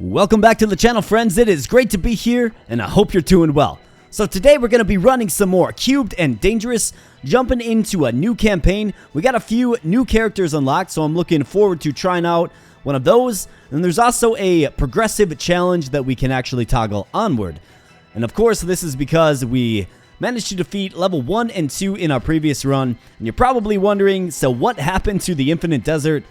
Welcome back to the channel, friends. It is great to be here, and I hope you're doing well. So today we're going to be running some more Cubed and Dangerous, jumping into a new campaign. We got a few new characters unlocked, so I'm looking forward to trying out one of those. And there's also a progressive challenge that we can actually toggle onward. And of course, this is because we managed to defeat level 1 and 2 in our previous run. And you're probably wondering, so what happened to the Infinite Desert?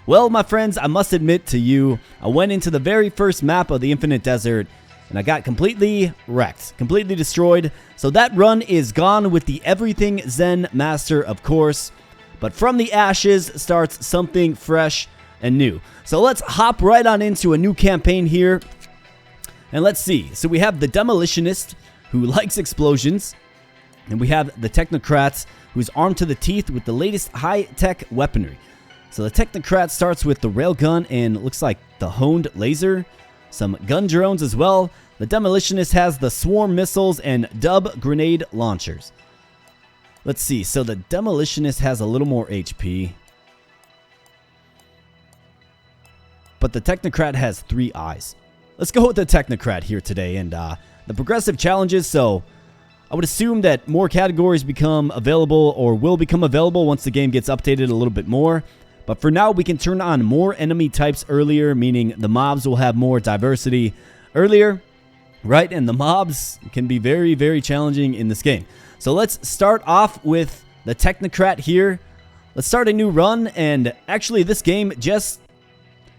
Well, my friends, I must admit to you, I went into the very first map of the Infinite Desert, and I got completely wrecked, completely destroyed. So that run is gone with the Everything Zen Master, of course. But from the ashes starts something fresh and new. So let's hop right on into a new campaign here. And let's see. So we have the Demolitionist, who likes explosions. And we have the Technocrat, who's armed to the teeth with the latest high-tech weaponry. So the Technocrat starts with the railgun and looks like the honed laser, some gun drones as well. The Demolitionist has the swarm missiles and dub grenade launchers. Let's see, so the Demolitionist has a little more HP, but the Technocrat has 3 eyes. Let's go with the Technocrat here today, and the progressive challenges, so I would assume that more categories become available or will become available once the game gets updated a little bit more. But for now, we can turn on more enemy types earlier, meaning the mobs will have more diversity earlier, right? And the mobs can be very, very challenging in this game. So let's start off with the Technocrat here. Let's start a new run, and actually this game just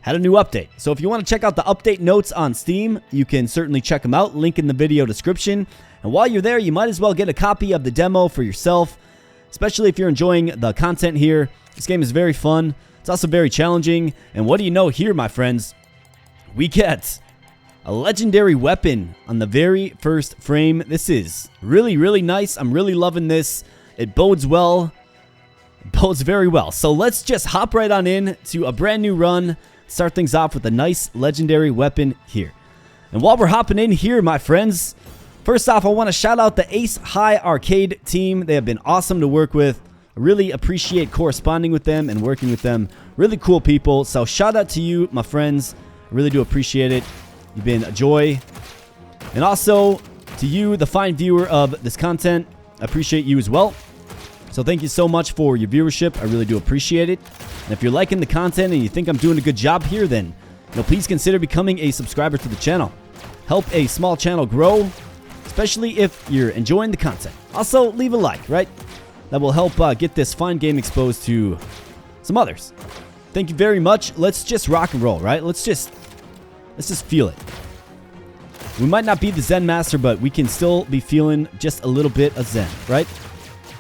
had a new update. So if you want to check out the update notes on Steam, you can certainly check them out. Link in the video description. And while you're there, you might as well get a copy of the demo for yourself, especially if you're enjoying the content here. This game is very fun. It's also very challenging. And what do you know here, my friends? We get a legendary weapon on the very first frame. This is really, really nice. I'm really loving this. It bodes well. It bodes very well. So let's just hop right on in to a brand new run. Start things off with a nice legendary weapon here. And while we're hopping in here, my friends, first off, I want to shout out the Ace High Arcade team. They have been awesome to work with. I really appreciate corresponding with them and working with them. Really cool people. So shout out to you, my friends. I really do appreciate it. You've been a joy. And also to you, the fine viewer of this content. I appreciate you as well. So thank you so much for your viewership. I really do appreciate it. And if you're liking the content and you think I'm doing a good job here, then please consider becoming a subscriber to the channel. Help a small channel grow, especially if you're enjoying the content. Also, leave a like, right? That will help get this fine game exposed to some others. Thank you very much. Let's just rock and roll, right? Let's just feel it. We might not be the Zen Master, but we can still be feeling just a little bit of Zen, right?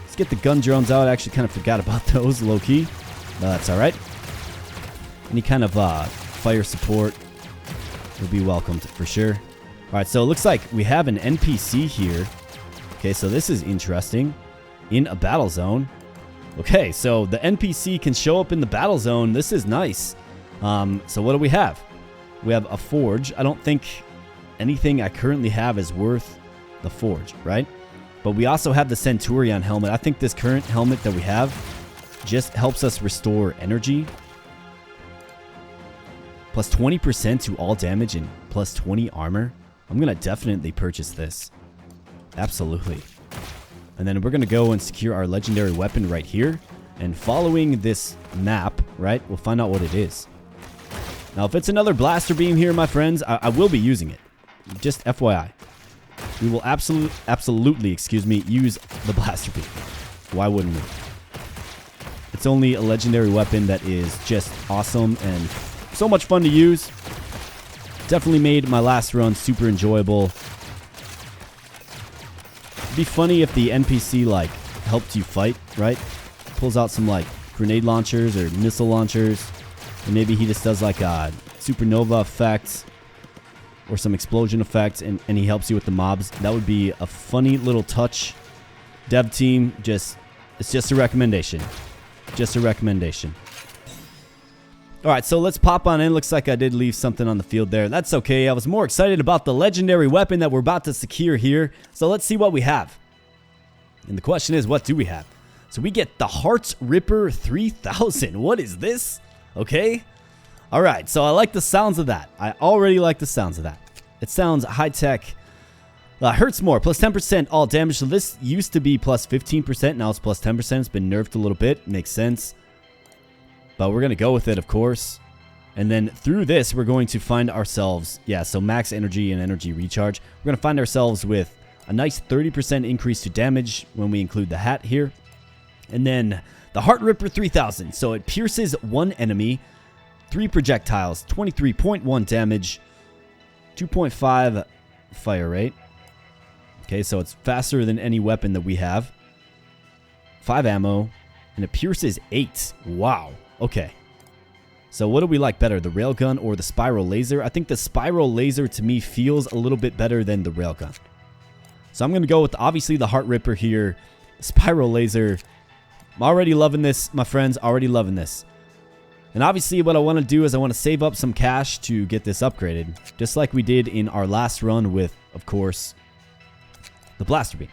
Let's get the gun drones out. I actually kind of forgot about those, low-key. No, that's all right. Any kind of fire support will be welcomed for sure. All right, so it looks like we have an NPC here. Okay, so this is interesting. In a battle zone. Okay, so the NPC can show up in the battle zone. This is nice. So what do we have? We have a forge. I don't think anything I currently have is worth the forge, right? But we also have the Centurion helmet. I think this current helmet that we have just helps us restore energy. Plus 20% to all damage and plus 20 armor. I'm going to definitely purchase this. Absolutely. And then we're going to go and secure our legendary weapon right here. And following this map, right, we'll find out what it is. Now, if it's another blaster beam here, my friends, I will be using it. Just FYI. We will absolutely, excuse me, use the blaster beam. Why wouldn't we? It's only a legendary weapon that is just awesome and so much fun to use. Definitely made my last run super enjoyable. It'd be funny if the NPC like helped you fight, right? Pulls out some like grenade launchers or missile launchers, and maybe he just does like a supernova effect or some explosion effect, and he helps you with the mobs. That would be a funny little touch. Dev team, it's just a recommendation. Just a recommendation. All right, so let's pop on in. Looks like I did leave something on the field there. That's okay. I was more excited about the legendary weapon that we're about to secure here. So let's see what we have. And the question is, what do we have? So we get the Hearts Ripper 3000. What is this? Okay. All right, so I like the sounds of that. I already like the sounds of that. It sounds high-tech. Hurts more, plus 10% all damage. So this used to be plus 15%. Now it's plus 10%. It's been nerfed a little bit. Makes sense. But we're going to go with it, of course. And then through this, we're going to find ourselves, yeah, so max energy and energy recharge. We're going to find ourselves with a nice 30% increase to damage when we include the hat here. And then the Heart Ripper 3000. So it pierces one enemy, 3 projectiles, 23.1 damage, 2.5 fire rate. Okay, so it's faster than any weapon that we have. 5 ammo, and it pierces 8. Wow. Okay. So what do we like better, the railgun or the spiral laser? I think the spiral laser to me feels a little bit better than the railgun. So I'm going to go with obviously the Heart Ripper here. Spiral laser. I'm already loving this, my friends. Already loving this. And obviously what I want to do is I want to save up some cash to get this upgraded. Just like we did in our last run with, of course, the Blaster Beam.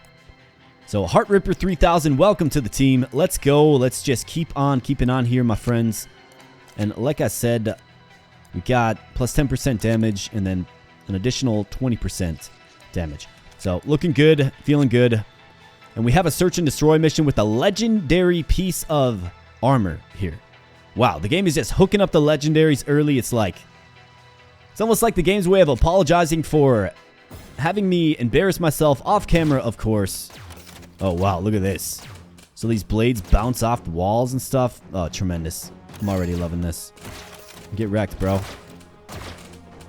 So Heart Ripper 3000, welcome to the team. Let's go. Let's just keep on keeping on here, my friends. And like I said, we got plus 10% damage and then an additional 20% damage. So looking good, feeling good. And we have a search and destroy mission with a legendary piece of armor here. Wow, the game is just hooking up the legendaries early. It's almost like the game's way of apologizing for having me embarrass myself off camera, of course. Oh, wow, look at this. So these blades bounce off the walls and stuff. Oh, tremendous. I'm already loving this. Get wrecked, bro.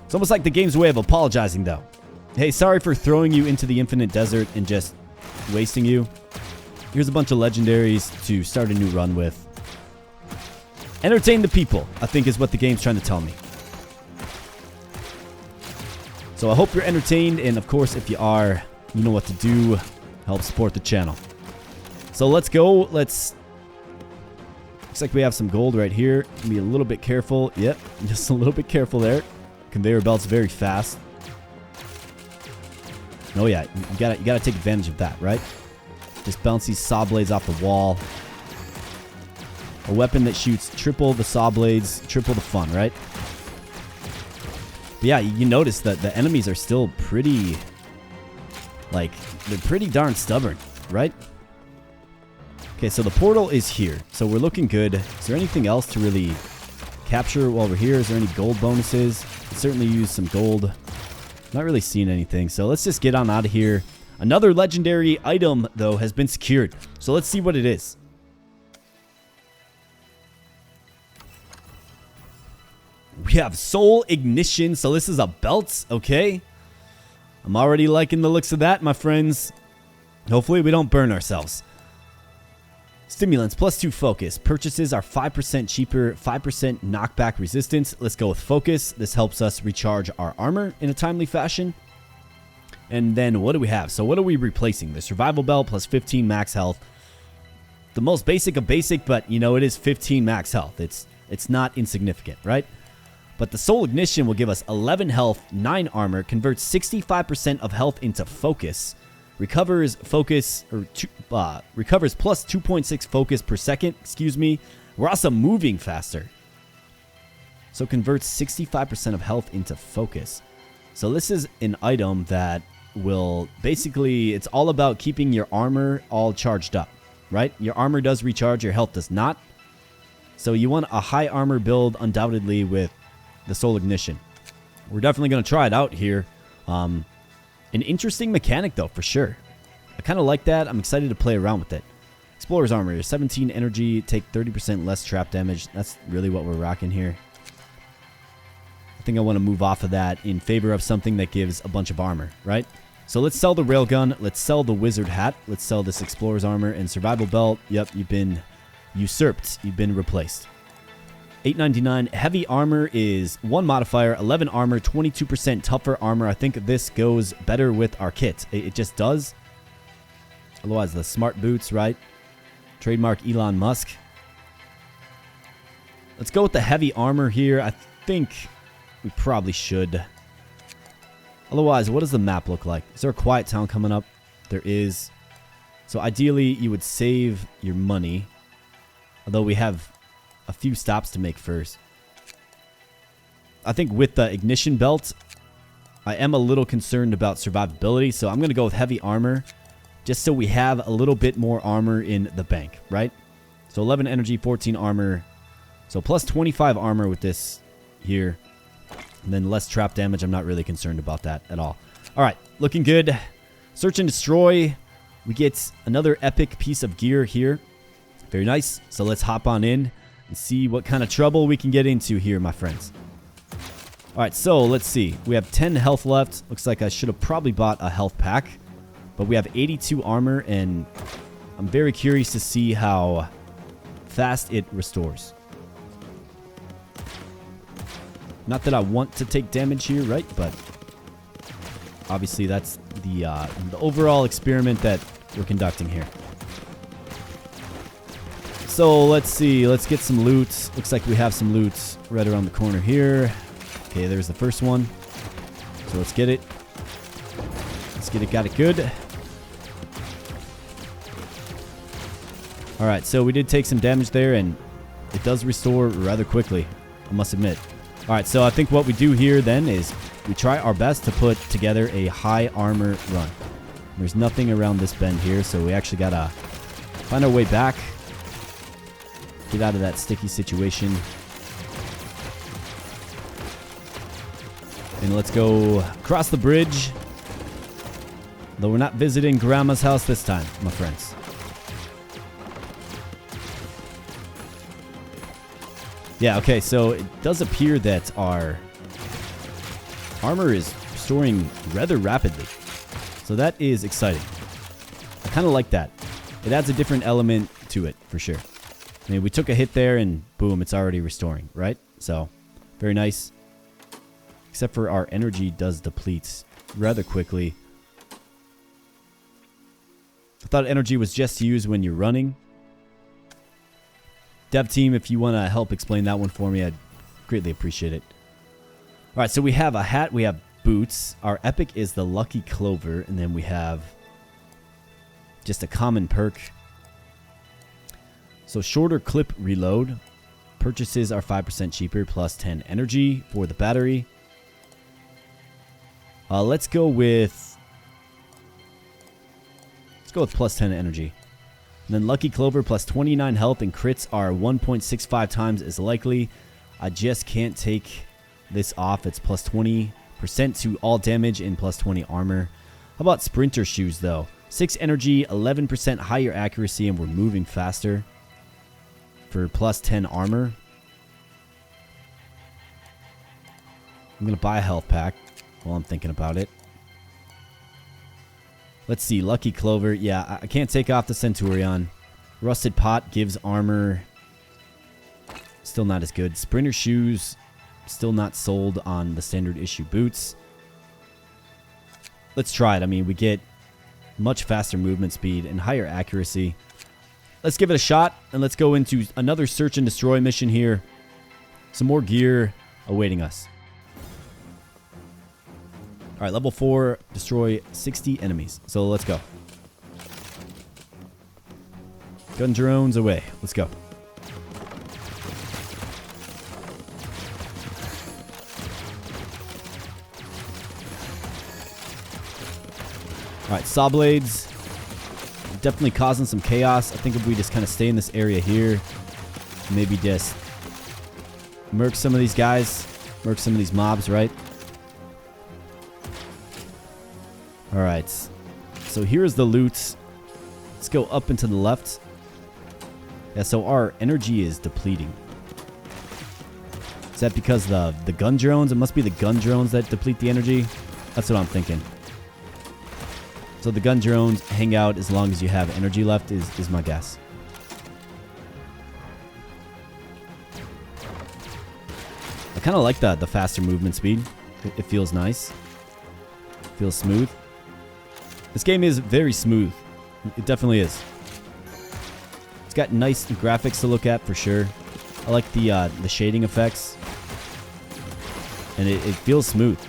It's almost like the game's way of apologizing, though. Hey, sorry for throwing you into the infinite desert and just wasting you. Here's a bunch of legendaries to start a new run with. Entertain the people, I think is what the game's trying to tell me. So I hope you're entertained, and of course, if you are, you know what to do. Help support the channel. So let's go. Looks like we have some gold right here. Be a little bit careful. Yep, just a little bit careful there. Conveyor belt's very fast. Oh yeah, you gotta take advantage of that, right? Just bounce these saw blades off the wall. A weapon that shoots triple the saw blades, triple the fun, right? But yeah, you notice that the enemies are still pretty, they're pretty darn stubborn, right? Okay, so the portal is here. So we're looking good. Is there anything else to really capture while we're here? Is there any gold bonuses? Could certainly use some gold. Not really seeing anything. So let's just get on out of here. Another legendary item, though, has been secured. So let's see what it is. We have Soul Ignition. So this is a belt, okay? I'm already liking the looks of that, my friends. Hopefully we don't burn ourselves. Stimulants, plus 2 focus. Purchases are 5% cheaper, 5% knockback resistance. Let's go with focus. This helps us recharge our armor in a timely fashion. And then what do we have? So what are we replacing? The survival belt plus 15 max health. The most basic of basic, but you know, it is 15 max health. It's not insignificant, right? But the Soul Ignition will give us 11 health, 9 armor, converts 65% of health into focus. Recovers focus, recovers plus 2.6 focus per second, excuse me. We're also moving faster. So converts 65% of health into focus. So this is an item that will basically, it's all about keeping your armor all charged up, right? Your armor does recharge, your health does not. So you want a high armor build undoubtedly with the Soul Ignition. We're definitely going to try it out here. An interesting mechanic, though, for sure. I kind of like that. I'm excited to play around with it. Explorer's Armor, 17 energy, take 30% less trap damage. That's really what we're rocking here. I think I want to move off of that in favor of something that gives a bunch of armor, right? So let's sell the Railgun. Let's sell the Wizard Hat. Let's sell this Explorer's Armor and Survival Belt. Yep, you've been usurped. You've been replaced. $8.99. Heavy armor is 1 modifier, 11 armor, 22% tougher armor. I think this goes better with our kit. It just does. Otherwise, the smart boots, right? Trademark Elon Musk. Let's go with the heavy armor here. I think we probably should. Otherwise, what does the map look like? Is there a quiet town coming up? There is. So ideally, you would save your money. Although we have a few stops to make first. I think with the ignition belt, I am a little concerned about survivability. So I'm going to go with heavy armor, just so we have a little bit more armor in the bank, right? So 11 energy, 14 armor. So plus 25 armor with this here. And then less trap damage. I'm not really concerned about that at all. All right, looking good. Search and destroy. We get another epic piece of gear here. Very nice. So let's hop on in and see what kind of trouble we can get into here, my friends. All right, so let's see. We have 10 health left. Looks like I should have probably bought a health pack. But we have 82 armor, and I'm very curious to see how fast it restores. Not that I want to take damage here, right? But obviously that's the overall experiment that we're conducting here. So let's see. Let's get some loot. Looks like we have some loot right around the corner here. Okay, there's the first one. So let's get it. Let's get it. Got it good. All right, so we did take some damage there, and it does restore rather quickly, I must admit. All right, so I think what we do here then is we try our best to put together a high armor run. There's nothing around this bend here, so we actually got to find our way back. Get out of that sticky situation. And let's go across the bridge. Though we're not visiting Grandma's house this time, my friends. Yeah, okay, so it does appear that our armor is restoring rather rapidly. So that is exciting. I kind of like that. It adds a different element to it, for sure. I mean, we took a hit there and boom, it's already restoring, right? So, very nice. Except for our energy does deplete rather quickly. I thought energy was just used when you're running. Dev team, if you want to help explain that one for me, I'd greatly appreciate it. All right, so we have a hat, we have boots. Our epic is the Lucky Clover, and then we have just a common perk. So shorter clip reload. Purchases are 5% cheaper, plus 10 energy for the battery. Let's go with plus 10 energy. And then Lucky Clover plus 29 health and crits are 1.65 times as likely. I just can't take this off. It's plus 20% to all damage and plus 20 armor. How about Sprinter Shoes though? 6 energy, 11% higher accuracy, and we're moving faster for plus 10 armor. I'm going to buy a health pack while I'm thinking about it. Let's see, Lucky Clover. Yeah, I can't take off the Centurion. Rusted Pot gives armor. Still not as good. Sprinter Shoes. Still not sold on the standard issue boots. Let's try it. I mean, we get much faster movement speed and higher accuracy. Let's give it a shot, and let's go into another search and destroy mission here. Some more gear awaiting us. All right, level 4, destroy 60 enemies. So let's go. Gun drones away. Let's go. All right, SAWBLADEs. Definitely causing some chaos. I think if we just kind of stay in this area here, maybe just murk some of these guys, murk some of these mobs, right? All right, so here's the loot. Let's go up and to the left. Yeah, so our energy is depleting. Is that because the gun drones? It must be the gun drones that deplete the energy. That's what I'm thinking. So the gun drones hang out as long as you have energy left is my guess. I kind of like the faster movement speed. It feels nice. Feels smooth. This game is very smooth. It definitely is. It's got nice graphics to look at for sure. I like the shading effects. And it feels smooth.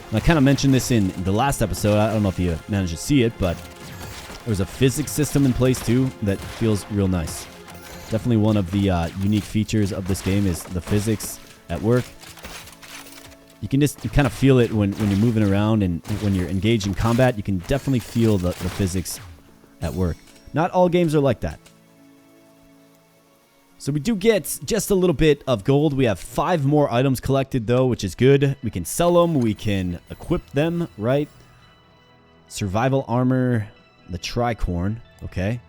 And I kind of mentioned this in the last episode. I don't know if you managed to see it, but there's a physics system in place too that feels real nice. Definitely one of the unique features of this game is the physics at work. You can just kind of feel it when you're moving around and when you're engaged in combat. You can definitely feel the physics at work. Not all games are like that. So we do get just a little bit of gold. We have 5 more items collected though, which is good. We can sell them. We can equip them, right? Survival armor, the tricorn. Okay.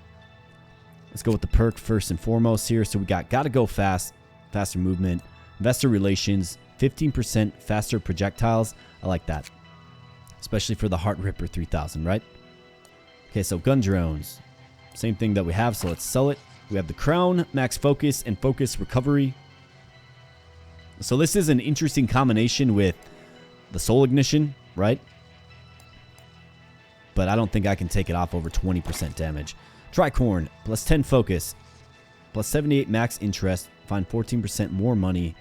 Let's go with the perk first and foremost here. So we gotta go fast, faster movement, investor relations, 15% faster projectiles. I like that. Especially for the Heart Ripper 3000, right? Okay, so gun drones. Same thing that we have, so let's sell it. We have the crown, max focus, and focus recovery. So this is an interesting combination with the soul ignition, right? But I don't think I can take it off over 20% damage. Tricorn, plus 10 focus, plus 78 max interest, find 14% more money.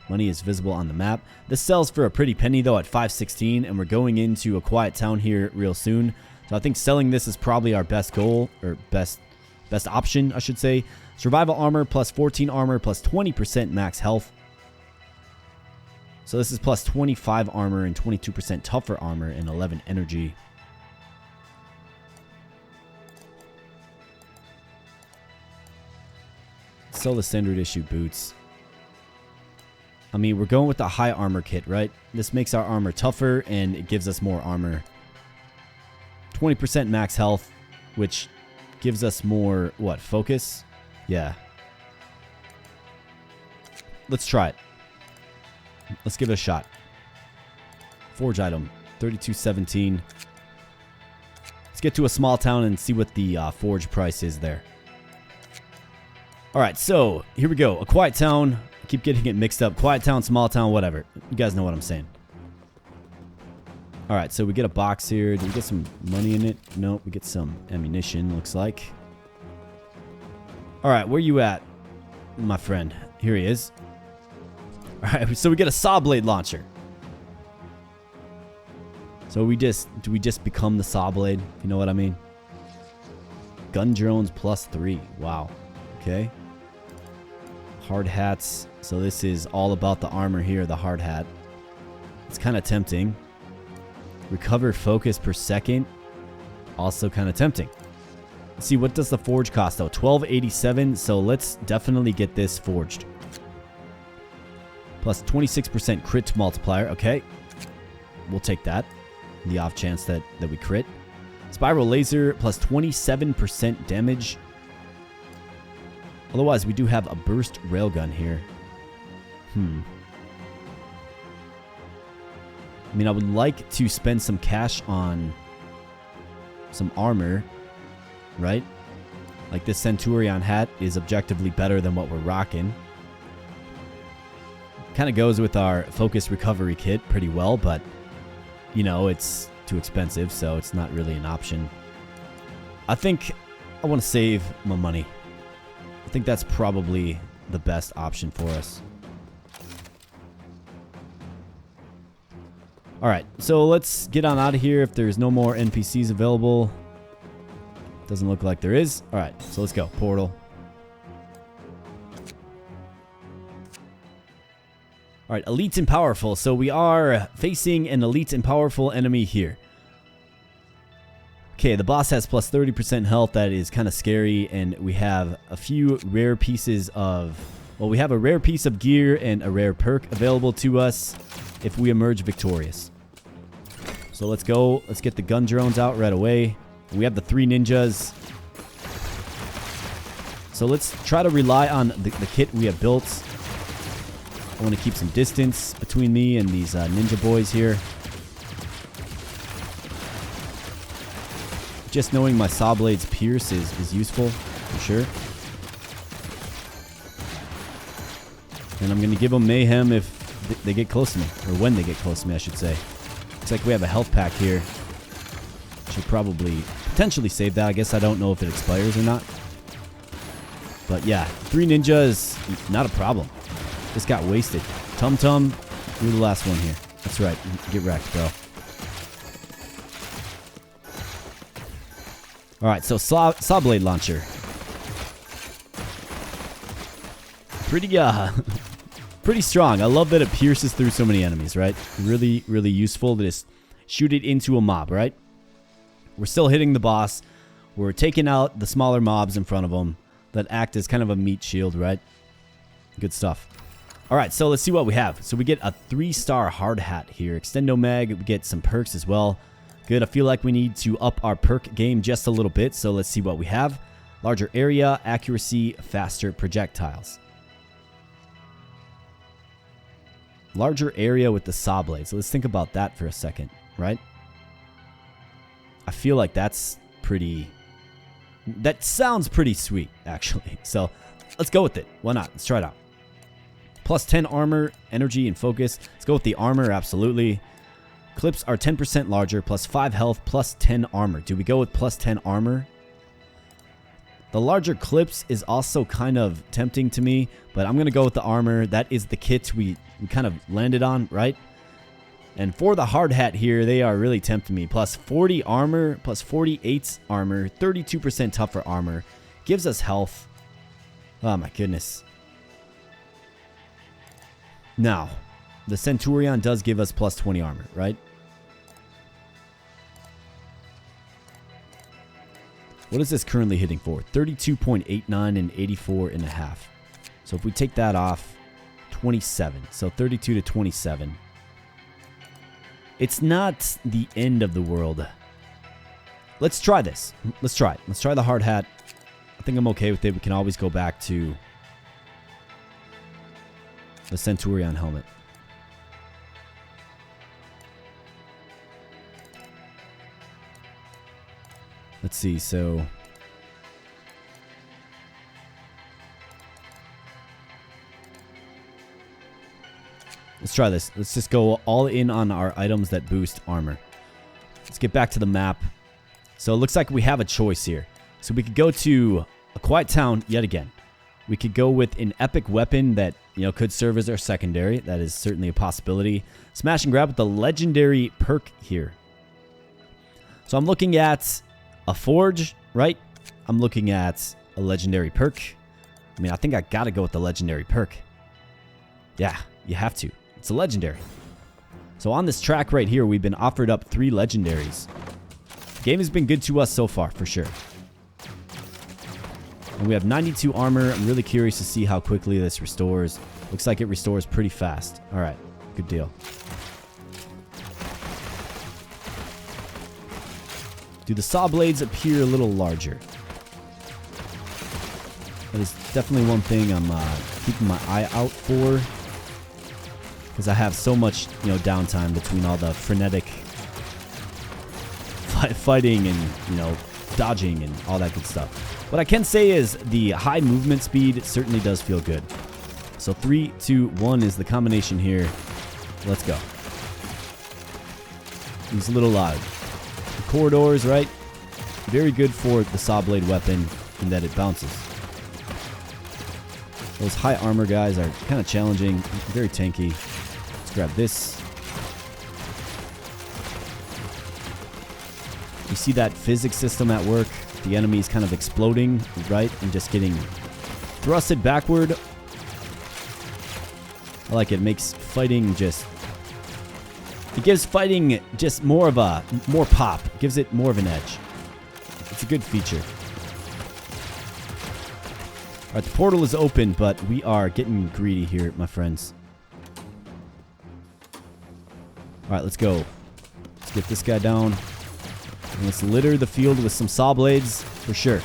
Money is visible on the map. This sells for a pretty penny though at 516, and we're going into a quiet town here real soon. So I think selling this is probably our best goal, or best option, I should say. Survival armor, plus 14 armor, plus 20% max health. So this is plus 25 armor and 22% tougher armor and 11 energy. Sell the standard issue boots. I mean, we're going with the high armor kit, right? This makes our armor tougher and it gives us more armor. 20% max health, which gives us more, what, focus? Yeah. Let's try it. Let's give it a shot. Forge item, 3217. Let's get to a small town and see what the forge price is there. Alright, so here we go. A quiet town. I keep getting it mixed up. Quiet town, small town, whatever. You guys know what I'm saying. Alright, so we get a box here. Do we get some money in it? Nope, we get some ammunition, looks like. Alright, where you at, my friend? Here he is. Alright, so we get a SAWBLADE launcher. So do we just become the SAWBLADE? You know what I mean? Gun drones plus 3. Wow. Okay. Hard hats. So this is all about the armor here, the hard hat. It's kind of tempting. Recover focus per second. Also kind of tempting. Let's see, what does the forge cost though? 1287. So let's definitely get this forged. Plus 26% crit multiplier. Okay. We'll take that. The off chance that we crit. Spiral laser plus 27% damage. Otherwise, we do have a burst railgun here. I mean, I would like to spend some cash on some armor, right? Like this Centurion hat is objectively better than what we're rocking. Kind of goes with our focus recovery kit pretty well, but, you know, it's too expensive, so it's not really an option. I think I want to save my money. I think that's probably the best option for us. Alright, so let's get on out of here if there's no more NPCs available. Doesn't look like there is. Alright, so let's go. Portal. Alright, elite and powerful. So we are facing an elite and powerful enemy here. Okay, the boss has plus 30% health. That is kind of scary. And we have a few rare pieces of... Well, we have a rare piece of gear and a rare perk available to us if we emerge victorious. So let's go. Let's get the gun drones out right away. We have the 3 ninjas. So let's try to rely on the kit we have built. I want to keep some distance between me and these ninja boys here. Just knowing my SAWBLADE's pierce is useful, for sure. And I'm going to give them mayhem if they get close to me. Or when they get close to me, I should say. Looks like we have a health pack here. Should probably potentially save that. I guess I don't know if it expires or not. But yeah, 3 ninjas, not a problem. Just got wasted. Tum Tum, you're the last one here. That's right. Get wrecked, bro. Alright, so SAWBLADE launcher. pretty pretty strong. I love that it pierces through so many enemies, right? Really, really useful to just shoot it into a mob, right? We're still hitting the boss. We're taking out the smaller mobs in front of them that act as kind of a meat shield, right? Good stuff. All right, so let's see what we have. So we get a 3-star hard hat here. Extendo mag, we get some perks as well. Good, I feel like we need to up our perk game just a little bit. So let's see what we have. Larger area, accuracy, faster projectiles. Larger area with the SAWBLADE. So let's think about that for a second, right? I feel like that's pretty... That sounds pretty sweet, actually. So let's go with it. Why not? Let's try it out. Plus 10 armor, energy, and focus. Let's go with the armor, absolutely. Clips are 10% larger, plus 5 health, plus 10 armor. Do we go with plus 10 armor? The larger clips is also kind of tempting to me, but I'm going to go with the armor. That is the kit we kind of landed on, right? And for the hard hat here, they are really tempting me. Plus 40 armor, plus 48 armor, 32% tougher armor. Gives us health. Oh my goodness. Now, the Centurion does give us plus 20 armor, right? What is this currently hitting for? 32.89 and 84.5. So if we take that off, 27. So 32 to 27. It's not the end of the world. Let's try this. Let's try it. Let's try the hard hat. I think I'm okay with it. We can always go back to the Centurion helmet. Let's see, so... Let's try this. Let's just go all in on our items that boost armor. Let's get back to the map. So it looks like we have a choice here. So we could go to a quiet town yet again. We could go with an epic weapon that, you know, could serve as our secondary. That is certainly a possibility. Smash and grab with the legendary perk here. So I'm looking at a forge, right? I'm looking at a legendary perk. I mean, I think I gotta go with the legendary perk. Yeah, you have to. It's a legendary. So on this track right here, we've been offered up 3 legendaries. The game has been good to us so far, for sure. And we have 92 armor. I'm really curious to see how quickly this restores. Looks like it restores pretty fast. All right, good deal. Do the saw blades appear a little larger? That is definitely one thing I'm keeping my eye out for, because I have so much, you know, downtime between all the frenetic fighting and, you know, dodging and all that good stuff. What I can say is the high movement speed certainly does feel good. So 3, 2, 1 is the combination here. Let's go. These little corridors, right? Very good for the saw blade weapon in that it bounces. Those high armor guys are kind of challenging, very tanky. Let's grab this. You see that physics system at work? The enemy is kind of exploding, right? And just getting thrusted backward. I like it. It makes fighting just... It gives fighting just more pop. It gives it more of an edge. It's a good feature. All right, the portal is open, but we are getting greedy here, my friends. All right, let's go. Let's get this guy down. And let's litter the field with some saw blades for sure.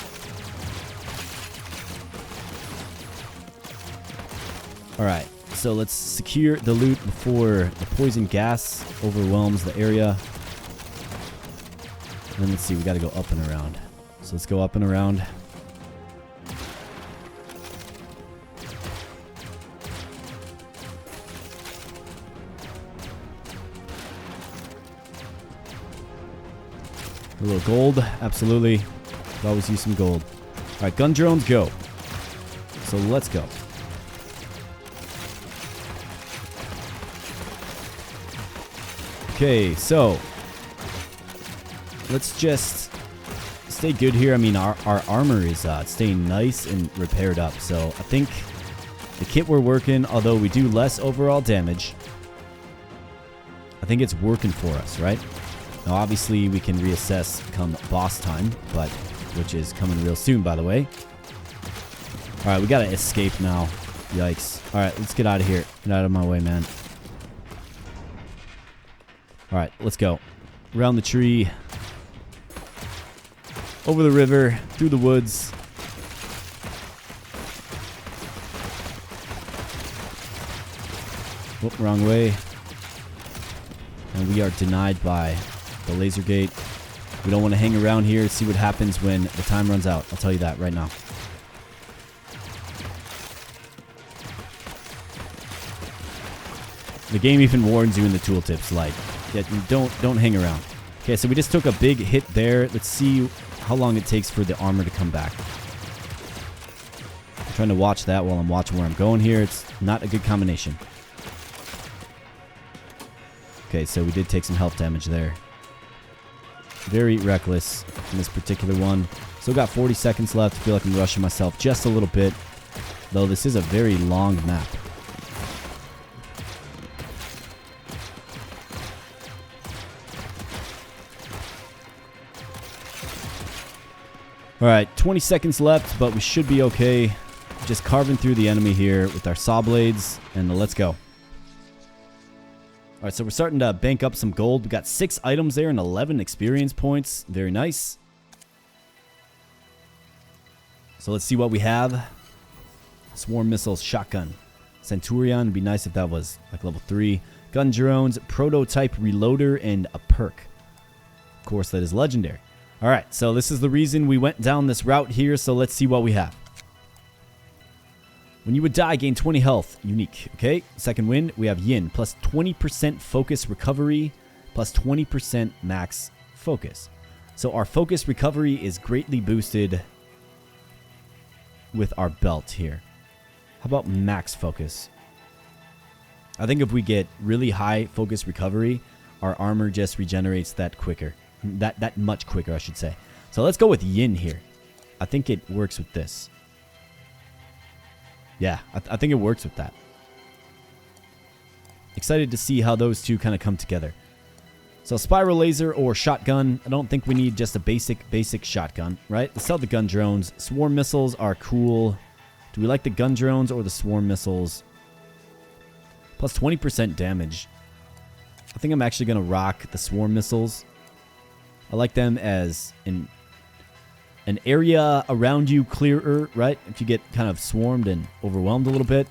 All right, so let's secure the loot before the poison gas overwhelms the area. And then let's see, we got to go up and around. So let's go up and around. A little gold, absolutely. Could always use some gold. All right, gun drones, go. So let's go. Okay, so let's just stay good here. I mean, our armor is staying nice and repaired up. So I think The kit we're working, although we do less overall damage, I think it's working for us, right? Now, obviously, we can reassess come boss time, but which is coming real soon, by the way. All right, we got to escape now. Yikes. All right, let's get out of here. Get out of my way, man. All right, let's go. Around the tree. Over the river. Through the woods. Whoop, wrong way. And we are denied by the laser gate. We don't want to hang around here to see what happens when the time runs out. I'll tell you that right now. The game even warns you in the tooltips, like, yeah, don't hang around. Okay, so we just took a big hit there. Let's see how long it takes for the armor to come back. I'm trying to watch that while I'm watching where I'm going here. It's not a good combination. Okay, so we did take some health damage there. Very reckless in this particular one. Still got 40 seconds left. I feel like I'm rushing myself just a little bit, though this is a very long map. Alright, 20 seconds left, but we should be okay. Just carving through the enemy here with our saw blades, and let's go. Alright, so we're starting to bank up some gold. We got 6 items there and 11 experience points. Very nice. So let's see what we have. Swarm missiles, shotgun. Centurion, would be nice if that was like level 3. Gun drones, prototype reloader, and a perk. Of course, that is legendary. Alright, so this is the reason we went down this route here, so let's see what we have. When you would die, gain 20 health. Unique, okay? Second wind, we have Yin, plus 20% focus recovery, plus 20% max focus. So our focus recovery is greatly boosted with our belt here. How about max focus? I think if we get really high focus recovery, our armor just regenerates that quicker. That much quicker, I should say. So let's go with Yin here. I think it works with this. Yeah, I think it works with that. Excited to see how those two kind of come together. So spiral laser or shotgun. I don't think we need just a basic shotgun, right? Let's sell the gun drones. Swarm missiles are cool. Do we like the gun drones or the swarm missiles? Plus 20% damage. I think I'm actually going to rock the swarm missiles. I like them as an area around you clearer, right? If you get kind of swarmed and overwhelmed a little bit.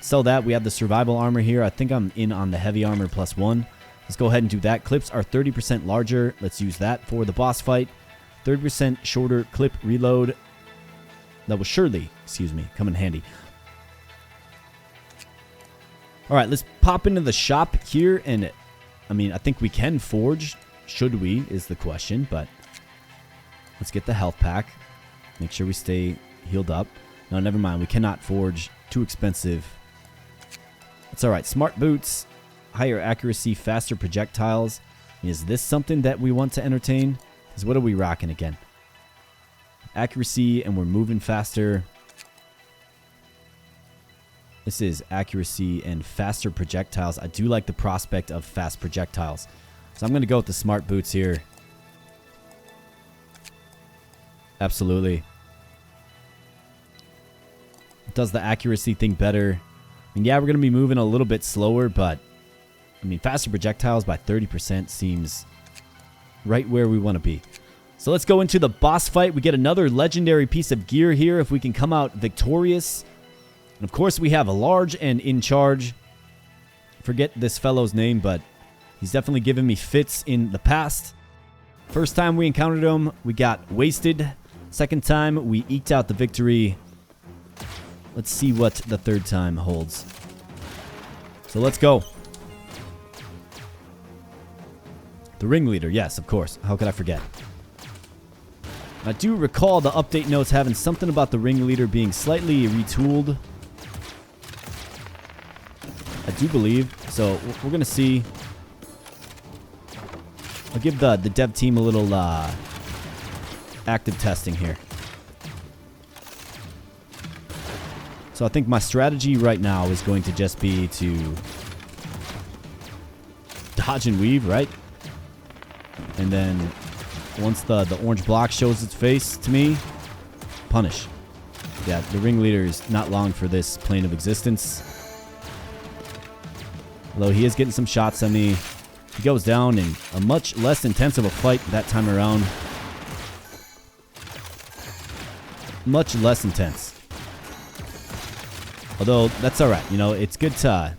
Sell that. We have the survival armor here. I think I'm in on the heavy armor plus 1. Let's go ahead and do that. Clips are 30% larger. Let's use that for the boss fight. 30% shorter clip reload. That will surely, come in handy. All right, let's pop into the shop here. And, I mean, I think we can forge. Should we, is the question, but let's get the health pack. Make sure we stay healed up. No, never mind. We cannot forge. Too expensive. It's all right. Smart boots, higher accuracy, faster projectiles. Is this something that we want to entertain? Because what are we rocking again? Accuracy, and we're moving faster. This is accuracy and faster projectiles. I do like the prospect of fast projectiles. So I'm going to go with the smart boots here. Absolutely. Does the accuracy thing better. And yeah, we're going to be moving a little bit slower, but I mean, faster projectiles by 30% seems right where we want to be. So let's go into the boss fight. We get another legendary piece of gear here if we can come out victorious. And of course, we have a large and in charge. Forget this fellow's name, but he's definitely given me fits in the past. First time we encountered him, we got wasted. Second time, we eked out the victory. Let's see what the third time holds. So let's go. The ringleader, yes, of course. How could I forget? I do recall the update notes having something about the ringleader being slightly retooled. I do believe. So we're going to see. I'll give the dev team a little active testing here. So I think my strategy right now is going to just be to dodge and weave, right? And then once the orange block shows its face to me, punish. Yeah, the ringleader is not long for this plane of existence. Although he is getting some shots at me. He goes down in a much less intense of a fight that time around. Much less intense. Although, that's alright. You know, it's good to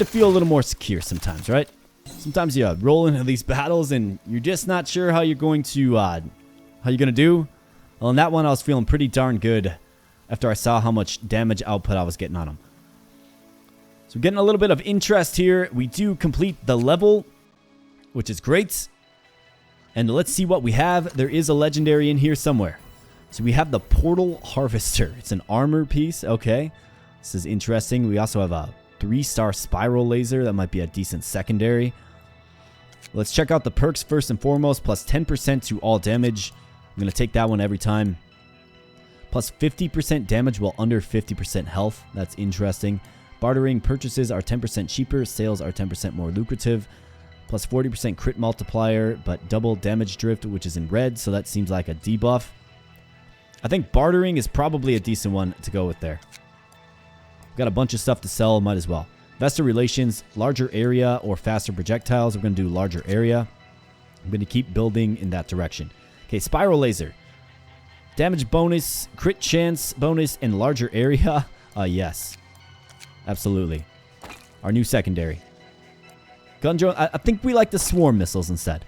feel a little more secure sometimes, right? Sometimes you roll into these battles and you're just not sure how you're going to, do. Well, in that one, I was feeling pretty darn good after I saw how much damage output I was getting on him. So we're getting a little bit of interest here. We do complete the level, which is great. And let's see what we have. There is a legendary in here somewhere. So we have the Portal Harvester. It's an armor piece. Okay. This is interesting. We also have a 3-star spiral laser. That might be a decent secondary. Let's check out the perks first and foremost. Plus 10% to all damage. I'm going to take that one every time. Plus 50% damage while under 50% health. That's interesting. Bartering purchases are 10% cheaper. Sales are 10% more lucrative. Plus 40% crit multiplier, but double damage drift, which is in red. So that seems like a debuff. I think bartering is probably a decent one to go with there. Got a bunch of stuff to sell. Might as well. Investor relations, larger area or faster projectiles. We're going to do larger area. I'm going to keep building in that direction. Okay, spiral laser. Damage bonus, crit chance bonus, and larger area. Yes. Absolutely. Our new secondary. Gun drone. I think we like the swarm missiles instead.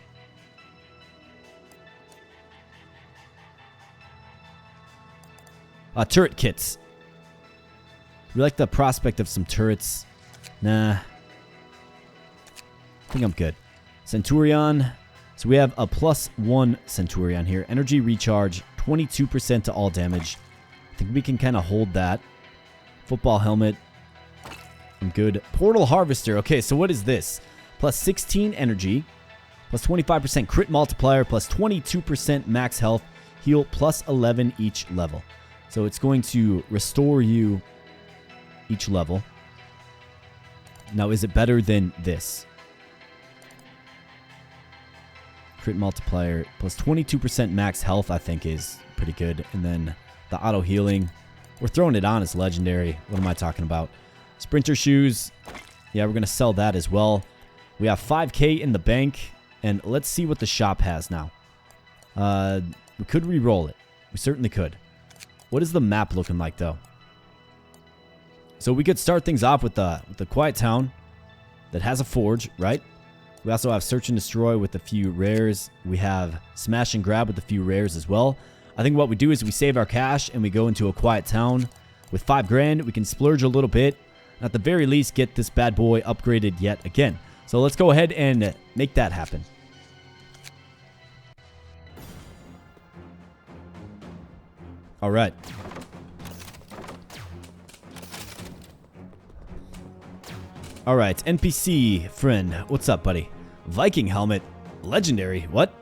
Turret kits. We like the prospect of some turrets. Nah. I think I'm good. Centurion. So we have a +1 Centurion here. Energy recharge. 22% to all damage. I think we can kind of hold that. Football helmet. I'm good. Portal Harvester. Okay, so what is this? Plus 16 energy. Plus 25% crit multiplier. Plus 22% max health. Heal plus 11 each level. So it's going to restore you each level. Now, is it better than this? Crit multiplier plus 22% max health, I think, is pretty good. And then the auto healing. We're throwing it on as legendary. What am I talking about? Sprinter shoes. Yeah, we're going to sell that as well. We have 5K in the bank. And let's see what the shop has now. We could re-roll it. We certainly could. What is the map looking like, though? So we could start things off with the quiet town that has a forge, right? We also have search and destroy with a few rares. We have smash and grab with a few rares as well. I think what we do is we save our cash and we go into a quiet town. With 5 grand, we can splurge a little bit. And at the very least, get this bad boy upgraded yet again. So let's go ahead and make that happen. All right. All right, NPC friend, what's up, buddy? Viking helmet, legendary. What?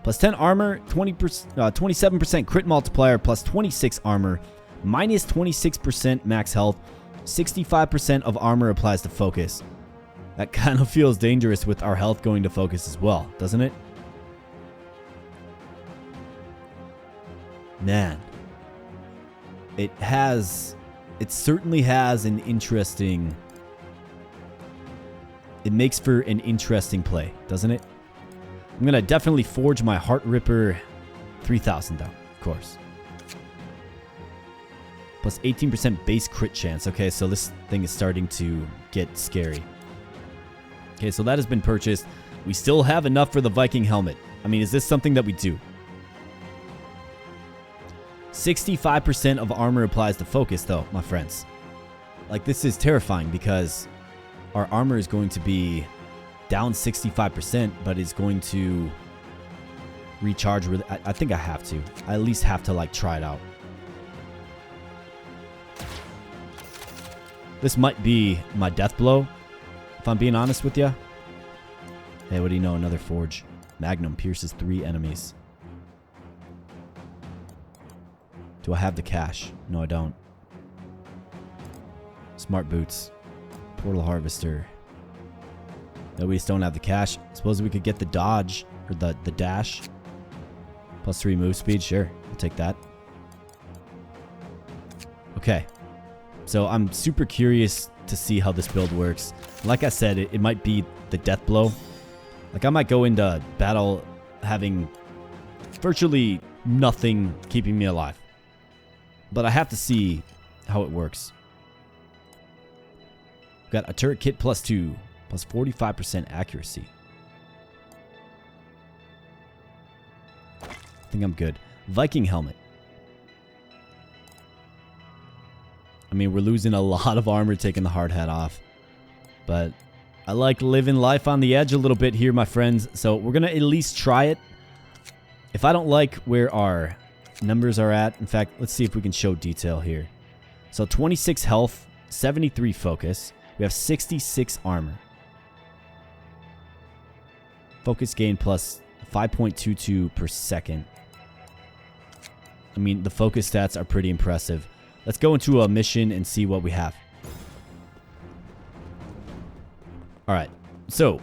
Plus 10 armor, 27% crit multiplier, plus 26 armor, minus 26% max health, 65% of armor applies to focus. That kind of feels dangerous with our health going to focus as well, doesn't it? Man. It certainly has an interesting... It makes for an interesting play, doesn't it? I'm going to definitely forge my Heart Ripper 3000 though, of course. Plus 18% base crit chance. Okay, so this thing is starting to get scary. Okay, so that has been purchased. We still have enough for the Viking helmet. I mean, is this something that we do? 65% of armor applies to focus, though, my friends. Like, this is terrifying because our armor is going to be down 65%, but it's going to recharge. I think I have to. I at least have to, like, try it out. This might be my death blow, if I'm being honest with you. Hey, what do you know? Another forge. Magnum pierces 3 enemies. Do I have the cash? No, I don't. Smart boots. Portal harvester. No, we just don't have the cash. Suppose we could get the dodge or the dash. +3 move speed. Sure, I'll take that. Okay. So I'm super curious to see how this build works. Like I said, it might be the death blow. Like I might go into battle having virtually nothing keeping me alive. But I have to see how it works. We've got a turret kit +2, +45% accuracy. I think I'm good. Viking helmet. I mean, we're losing a lot of armor taking the hard hat off. But I like living life on the edge a little bit here, my friends. So we're going to at least try it. If I don't like where our numbers are at, in fact, let's see if we can show detail here. So 26 health, 73 focus. We have 66 armor. Focus gain plus 5.22 per second. I mean, the focus stats are pretty impressive. Let's go into a mission and see what we have. Alright, so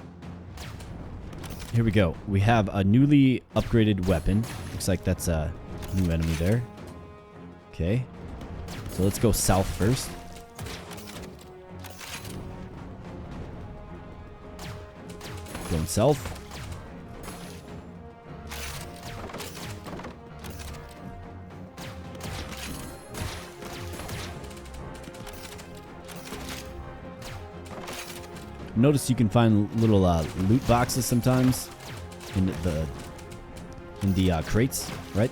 here we go. We have a newly upgraded weapon. Looks like that's a new enemy there. Okay. So let's go south first. Going south. Notice you can find little loot boxes sometimes in the crates, right?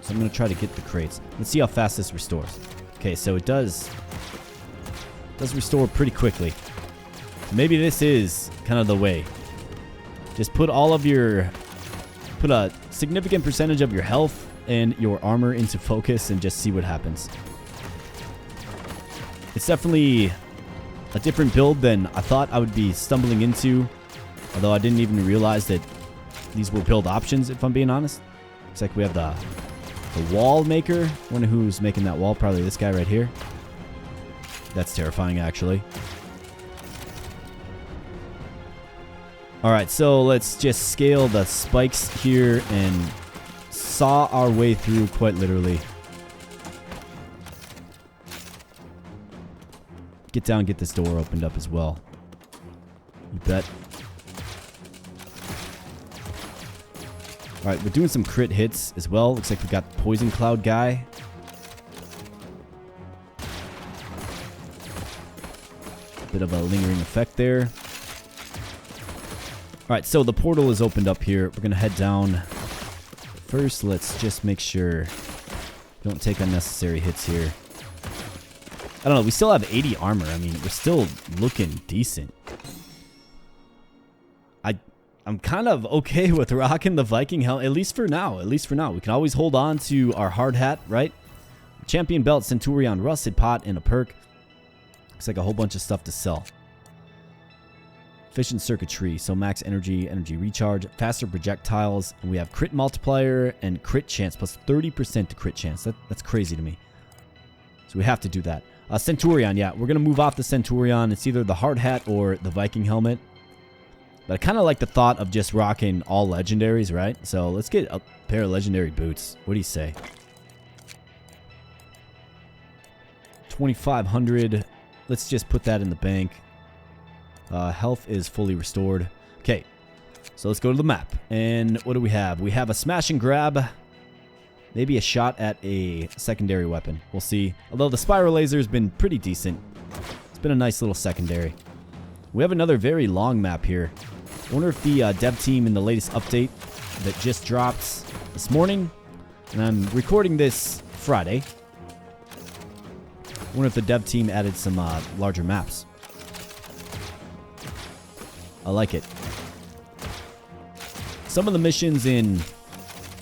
So I'm going to try to get the crates. Let's see how fast this restores. Okay, so it does restore pretty quickly. Maybe this is kind of the way. Just put a significant percentage of your health and your armor into focus and just see what happens. It's definitely a different build than I thought I would be stumbling into. Although I didn't even realize that these were build options, if I'm being honest. Looks like we have the wall maker. Wonder who's making that wall. Probably this guy right here. That's terrifying, actually. Alright, so let's just scale the spikes here and saw our way through, quite literally. Get down, get this door opened up as well. You bet. Alright, we're doing some crit hits as well. Looks like we got the Poison Cloud guy. Bit of a lingering effect there. Alright, so the portal is opened up here. We're going to head down. First, let's just make sure we don't take unnecessary hits here. I don't know. We still have 80 armor. I mean, we're still looking decent. I'm kind of okay with rocking the Viking helmet, at least for now. At least for now. We can always hold on to our hard hat, right? Champion belt, Centurion, rusted pot, and a perk. Looks like a whole bunch of stuff to sell. Efficient circuitry, so max energy, energy recharge, faster projectiles, and we have crit multiplier and crit chance plus 30% to crit chance. That's crazy to me. So we have to do that. Centurion, yeah, we're going to move off the Centurion. It's either the hard hat or the Viking helmet. But I kind of like the thought of just rocking all legendaries, right? So let's get a pair of legendary boots. What do you say? 2,500. Let's just put that in the bank. Health is fully restored. Okay, so let's go to the map. And what do we have? We have a smash and grab. Maybe a shot at a secondary weapon. We'll see. Although the spiral laser has been pretty decent. It's been a nice little secondary. We have another very long map here. I wonder if the dev team in the latest update that just dropped this morning, and I'm recording this Friday. I wonder if the dev team added some larger maps. I like it. Some of the missions in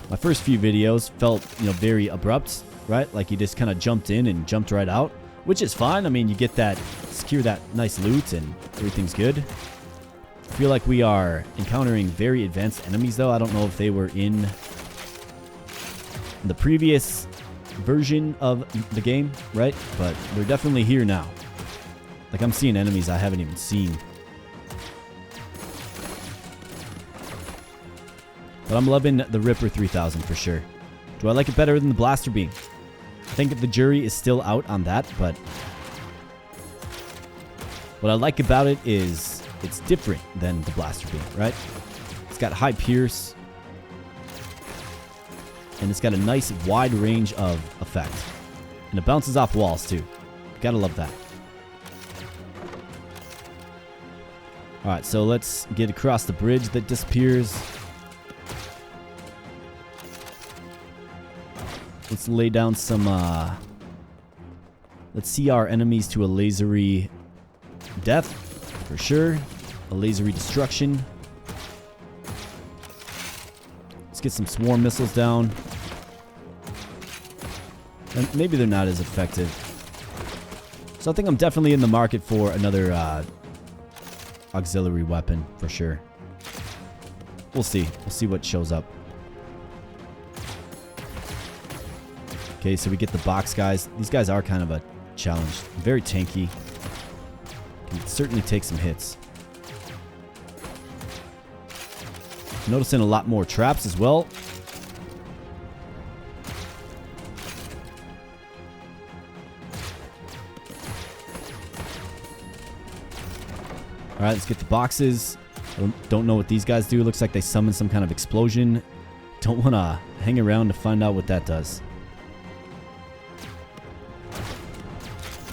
my first few videos felt, very abrupt, right? Like you just kind of jumped in and jumped right out, which is fine. I mean, you get that, secure that nice loot and everything's good. I feel like we are encountering very advanced enemies, though. I don't know if they were in the previous version of the game, right? But they're definitely here now. Like, I'm seeing enemies I haven't even seen. But I'm loving the Ripper 3000 for sure. Do I like it better than the Blaster Beam? I think the jury is still out on that, but what I like about it is it's different than the Blaster Beam, right? It's got high pierce, and it's got a nice wide range of effect. And it bounces off walls too. Gotta love that. Alright, so let's get across the bridge that disappears. Let's lay down some, let's see our enemies to a lasery death, for sure. A lasery destruction. Let's get some swarm missiles down. And maybe they're not as effective. So I think I'm definitely in the market for another auxiliary weapon, for sure. We'll see. We'll see what shows up. Okay, so we get the box guys. These guys are kind of a challenge. Very tanky. Can certainly take some hits. Noticing a lot more traps as well. Alright, let's get the boxes. Don't know what these guys do. Looks like they summon some kind of explosion. Don't want to hang around to find out what that does.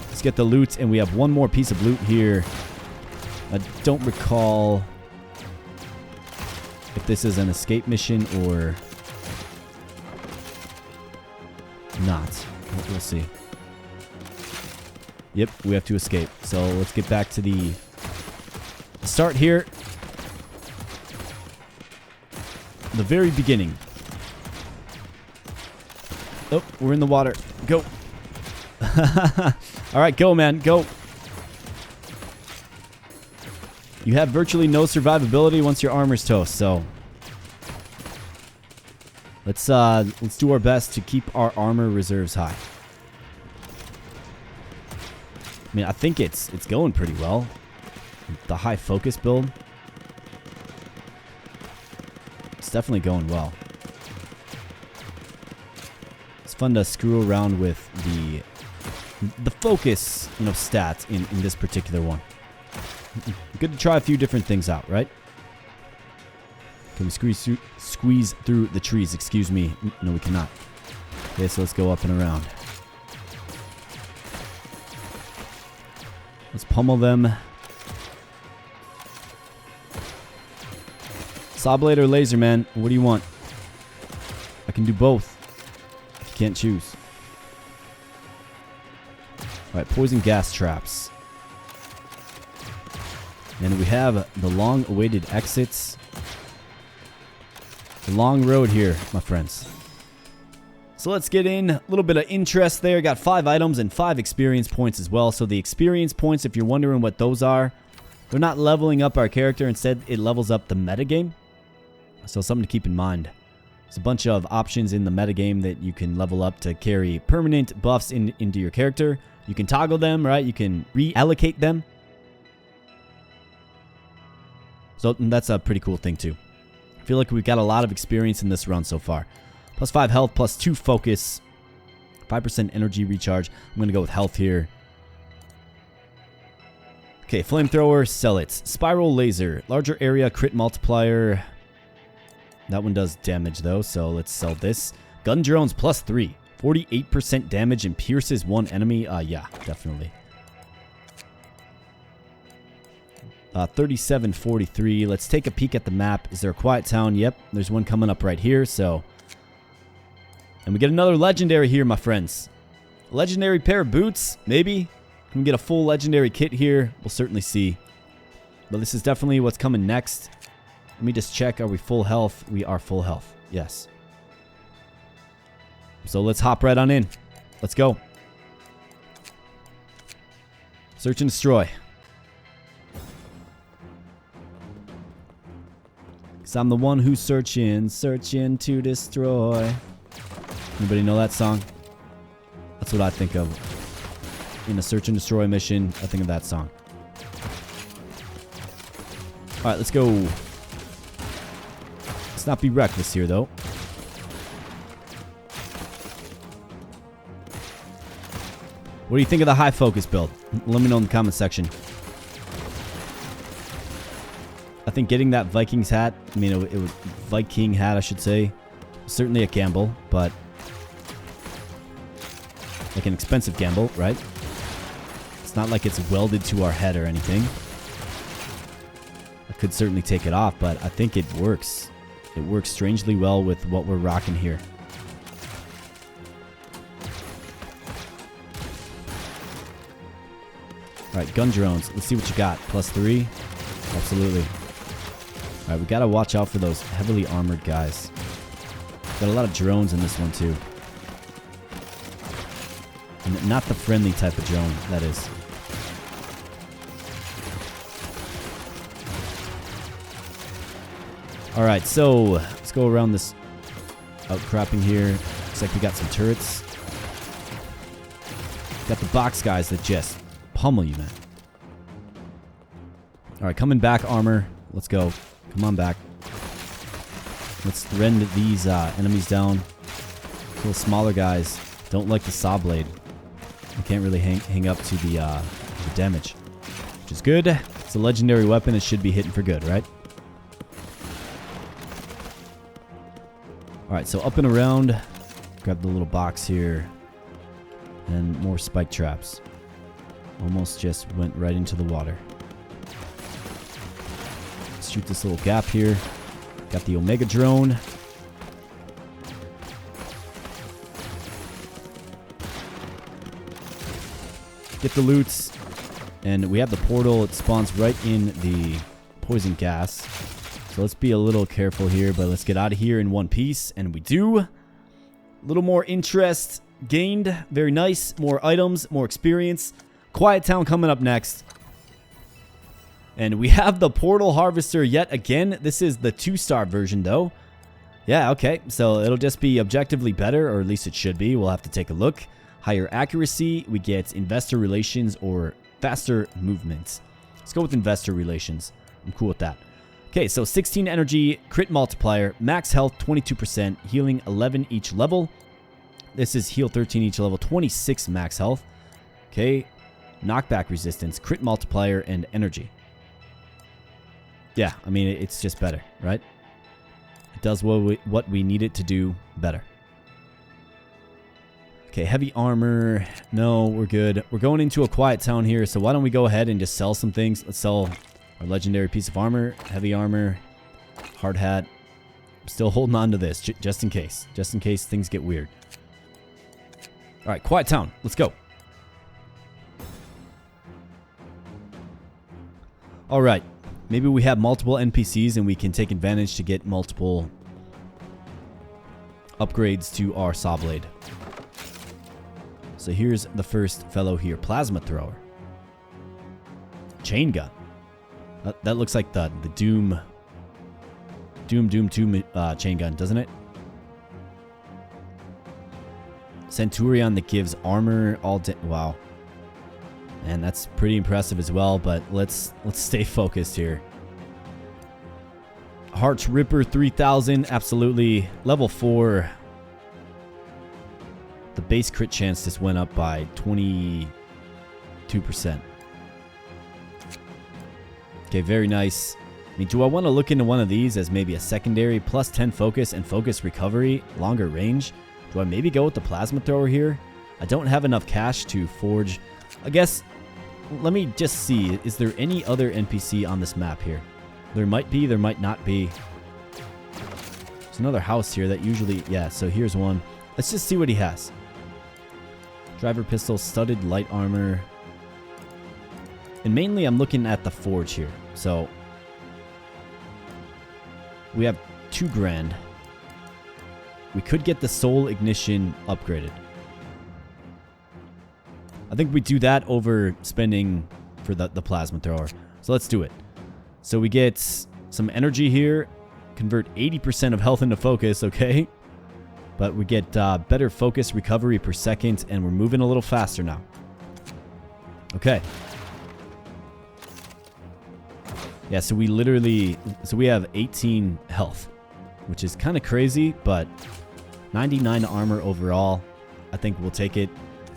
Let's get the loot, and we have one more piece of loot here. I don't recall if this is an escape mission or not. We'll see. Yep, we have to escape. So let's get back to the start here. The very beginning. Oh, we're in the water. Go. All right, go, man. Go. You have virtually no survivability once your armor's toast, so let's do our best to keep our armor reserves high. I mean, I think it's going pretty well. The high focus build. It's definitely going well. It's fun to screw around with the focus, stats in this particular one. Good to try a few different things out, right? Can we squeeze through the trees? Excuse me. No, we cannot. Okay, so let's go up and around. Let's pummel them. SAWBLADE or laser, man? What do you want? I can do both. If you can't choose. Alright, poison gas traps. And we have the long-awaited exits. The long road here, my friends. So let's get in. A little bit of interest there. Got 5 items and 5 experience points as well. So the experience points, if you're wondering what those are, they're not leveling up our character. Instead, it levels up the metagame. So something to keep in mind. There's a bunch of options in the metagame that you can level up to carry permanent buffs into your character. You can toggle them, right? You can reallocate them. So that's a pretty cool thing too. I feel like we've got a lot of experience in this run so far. Plus 5 health, plus 2 focus. 5% energy recharge. I'm going to go with health here. Okay, flamethrower, sell it. Spiral laser, larger area, crit multiplier. That one does damage though, so let's sell this. Gun drones, plus 3. 48% damage and pierces one enemy. Yeah, definitely. 3743. Let's take a peek at the map. Is there a quiet town? Yep, there's one coming up right here, so. And we get another legendary here, my friends. Legendary pair of boots, maybe. Can we get a full legendary kit here? We'll certainly see. But this is definitely what's coming next. Let me just check. Are we full health? We are full health. Yes. So let's hop right on in. Let's go. Search and destroy. Because I'm the one who's searching to destroy. Anybody know that song? That's what I think of in a search and destroy mission, I think of that song. Alright, let's go. Let's not be reckless here, though. What do you think of the high focus build? Let me know in the comment section. I think getting that Vikings hat, I mean, it was Viking hat, I should say, certainly a gamble, but like an expensive gamble, right? It's not like it's welded to our head or anything. I could certainly take it off, but I think it works. It works strangely well with what we're rocking here. Alright, gun drones. Let's see what you got. +3? Absolutely. Alright, we gotta watch out for those heavily armored guys. Got a lot of drones in this one, too. And not the friendly type of drone, that is. Alright, so let's go around this outcropping here. Looks like we got some turrets. Got the box guys that just pummel you, man. Alright, coming back, armor. Let's go. Come on back. Let's rend these enemies down. Little smaller guys don't like the SAWBLADE. You can't really hang up to the damage, which is good. It's a legendary weapon. It should be hitting for good, right? Alright, so up and around. Grab the little box here. And more spike traps. Almost just went right into the water. Let's shoot this little gap here. Got the Omega drone. Get the loots. And we have the portal. It spawns right in the poison gas. So let's be a little careful here, but let's get out of here in one piece. And we do. A little more interest gained. Very nice. More items, more experience. Quiet Town coming up next. And we have the Portal Harvester yet again. This is the 2-star version, though. Yeah, okay. So it'll just be objectively better, or at least it should be. We'll have to take a look. Higher accuracy. We get investor relations or faster movements. Let's go with investor relations. I'm cool with that. Okay, so 16 energy, crit multiplier, max health 22%, healing 11 each level. This is heal 13 each level, 26 max health. Okay, knockback resistance, crit multiplier, and energy. Yeah, I mean, it's just better, right? It does what we need it to do better. Okay, heavy armor. No, we're good. We're going into a quiet town here, so why don't we go ahead and just sell some things? Let's sell our legendary piece of armor, heavy armor, hard hat. I'm still holding on to this, just in case. Just in case things get weird. All right, quiet town. Let's go. All right. Maybe we have multiple NPCs and we can take advantage to get multiple upgrades to our SAWBLADE. So here's the first fellow here. Plasma thrower. Chain gun. That looks like the Doom 2 chain gun, doesn't it? Centurion that gives armor all day. Wow. And that's pretty impressive as well, but let's stay focused here. Hearts Ripper 3000, absolutely. Level 4. The base crit chance just went up by 22%. Okay, very nice. I mean, do I want to look into one of these as maybe a secondary? Plus 10 focus and focus recovery, longer range. Do I maybe go with the plasma thrower here? I don't have enough cash to forge. I guess, let me just see. Is there any other NPC on this map here? There might be, there might not be. There's another house here that usually, yeah, so here's one. Let's just see what he has. Driver pistol, studded light armor. And mainly I'm looking at the forge here. So we have 2 grand. We could get the soul ignition upgraded. I think we do that over spending for the plasma thrower. So let's do it. So we get some energy here. Convert 80% of health into focus, okay? But we get better focus recovery per second, and we're moving a little faster now. Okay. Yeah, so we have 18 health, which is kind of crazy, but 99 armor overall. I think we'll take it.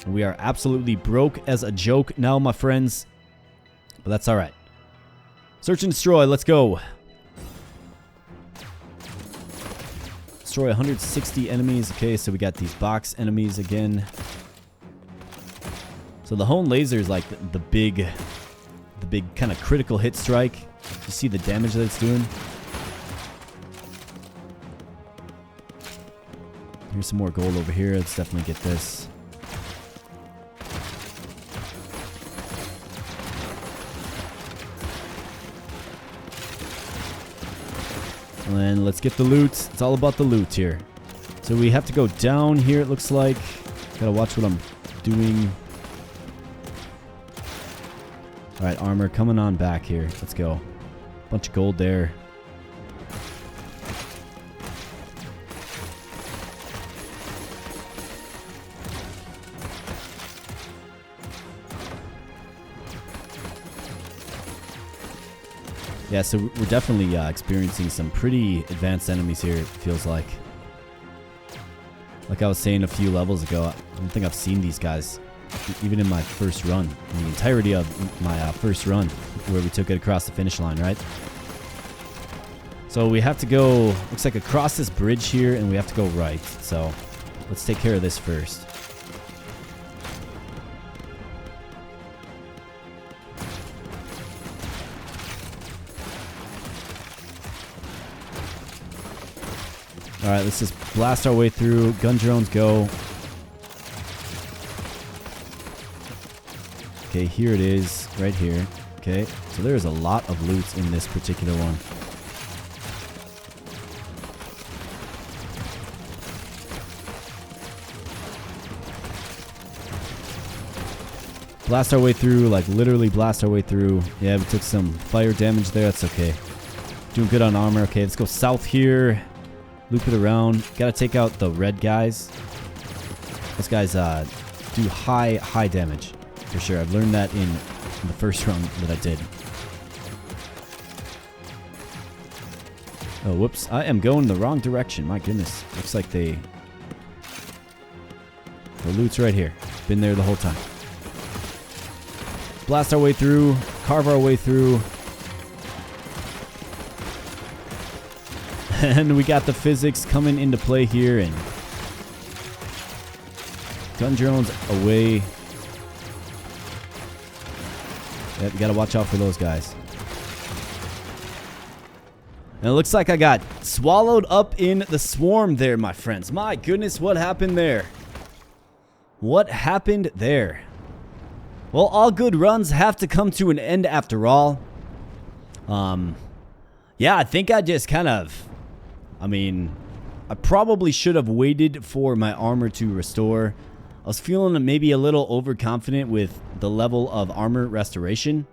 We are absolutely broke as a joke now, my friends, but that's all right. Search and destroy. Let's go. Destroy 160 enemies. Okay, so we got these box enemies again. So the Hone Laser is like the big kind of critical hit strike. You see the damage that it's doing? Here's some more gold over here. Let's definitely get this. And then let's get the loot. It's all about the loot here. So we have to go down here, it looks like. Gotta watch what I'm doing. Alright, armor coming on back here. Let's go. Bunch of gold there. Yeah, so we're definitely experiencing some pretty advanced enemies here, it feels like. Like I was saying a few levels ago, I don't think I've seen these guys, even in my first run. In the entirety of my first run, where we took it across the finish line, right? So we have to go, looks like across this bridge here, and we have to go right. So let's take care of this first. Alright, let's just blast our way through. Gun drones go. Okay, here it is. Right here. Okay, so there's a lot of loot in this particular one. Blast our way through, like literally blast our way through. Yeah, we took some fire damage there. That's okay. Doing good on armor. Okay, let's go south here. Loop it around. Gotta take out the red guys. Those guys do high damage. For sure. I've learned that in the first run that I did. Oh, whoops. I am going the wrong direction. My goodness. Looks like the loot's right here. Been there the whole time. Blast our way through. Carve our way through. And we got the physics coming into play here, and gun drones away. Yep, you gotta watch out for those guys. And it looks like I got swallowed up in the swarm there, my friends. My goodness, what happened there? What happened there? Well, all good runs have to come to an end after all. Yeah, I think I just kind of... I probably should have waited for my armor to restore. I was feeling maybe a little overconfident with the level of armor restoration.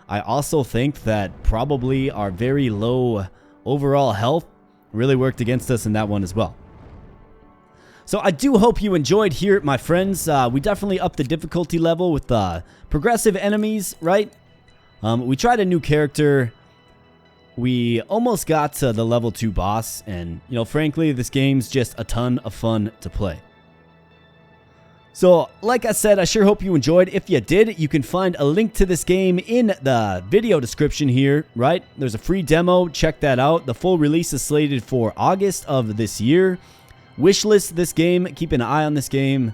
I also think that probably our very low overall health really worked against us in that one as well. So I do hope you enjoyed here, my friends. We definitely upped the difficulty level with progressive enemies, right? We tried a new character. We almost got to the level 2 boss, and, you know, frankly, this game's just a ton of fun to play. So, like I said, I sure hope you enjoyed. If you did, you can find a link to this game in the video description here, right? There's a free demo. Check that out. The full release is slated for August of this year. Wishlist this game. Keep an eye on this game.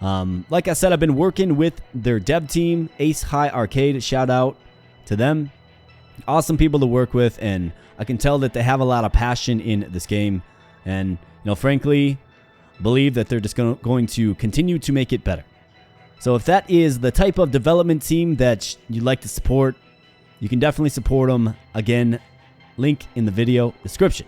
Like I said, I've been working with their dev team, Ace High Arcade. Shout out to them. Awesome people to work with, and I can tell that they have a lot of passion in this game, and, you know, frankly, believe that they're just going to continue to make it better. So if that is the type of development team that you'd like to support, you can definitely support them. Again, link in the video description.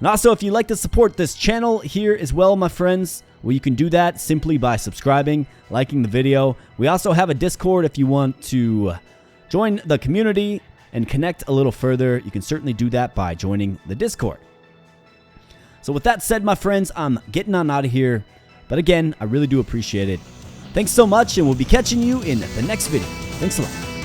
And also, if you'd like to support this channel here as well, my friends, well, you can do that simply by subscribing, liking the video. We also have a Discord if you want to join the community and connect a little further. You can certainly do that by joining the Discord. So with that said, my friends, I'm getting on out of here. But again, I really do appreciate it. Thanks so much, and we'll be catching you in the next video. Thanks a lot.